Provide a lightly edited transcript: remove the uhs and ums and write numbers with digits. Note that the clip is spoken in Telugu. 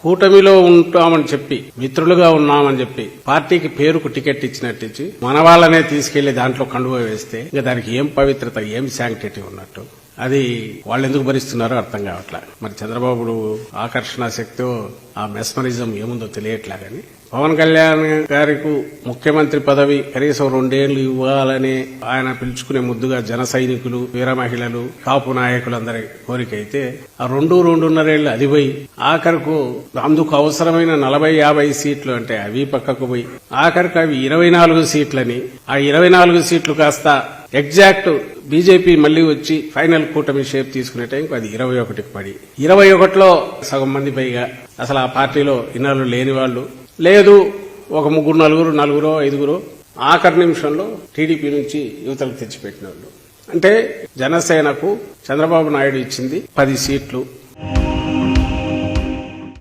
కూటమిలో ఉంటామని చెప్పి మిత్రులుగా ఉన్నామని చెప్పి పార్టీకి పేరుకు టికెట్ ఇచ్చినట్టించి మన వాళ్ళనే తీసుకెళ్లి దాంట్లో కండువా వేస్తే ఇంకా దానికి ఏం పవిత్రత, ఏం శాంక్టిటీ ఉన్నట్టు, అది వాళ్ళు ఎందుకు భరిస్తున్నారో అర్థం కావట్లా. మరి చంద్రబాబు ఆకర్షణ శక్తితో ఆ మెస్మరిజం ఏముందో తెలియట్లా గాని పవన్ కళ్యాణ్ గారికి ముఖ్యమంత్రి పదవి కనీసం 2 ఏళ్లు ఇవ్వాలని ఆయన పిలుచుకునే ముద్దుగా జన సైనికులు, వీర మహిళలు, కాపు నాయకులందరి కోరిక అయితే ఆ 2.5 ఏళ్లు అది పోయి ఆఖరకు అందుకు అవసరమైన 40-50 సీట్లు అంటే అవి పక్కకు పోయి ఆఖరికి అవి 24 సీట్లని, ఆ 24 సీట్లు కాస్త ఎగ్జాక్ట్ బీజేపీ మళ్లీ వచ్చి ఫైనల్ కూటమి షేప్ తీసుకునే టైంకి అది 21కి పడి 21లో సగం మంది పైగా అసలు ఆ పార్టీలో ఇన్నాళ్ళు లేని వాళ్ళు లేదు, ఒక 3-4-5 ఆఖరి నిమిషంలో టీడీపీ నుంచి యువతలకు తెచ్చిపెట్టిన వాళ్ళు. అంటే జనసేనకు చంద్రబాబు నాయుడు ఇచ్చింది 10 సీట్లు.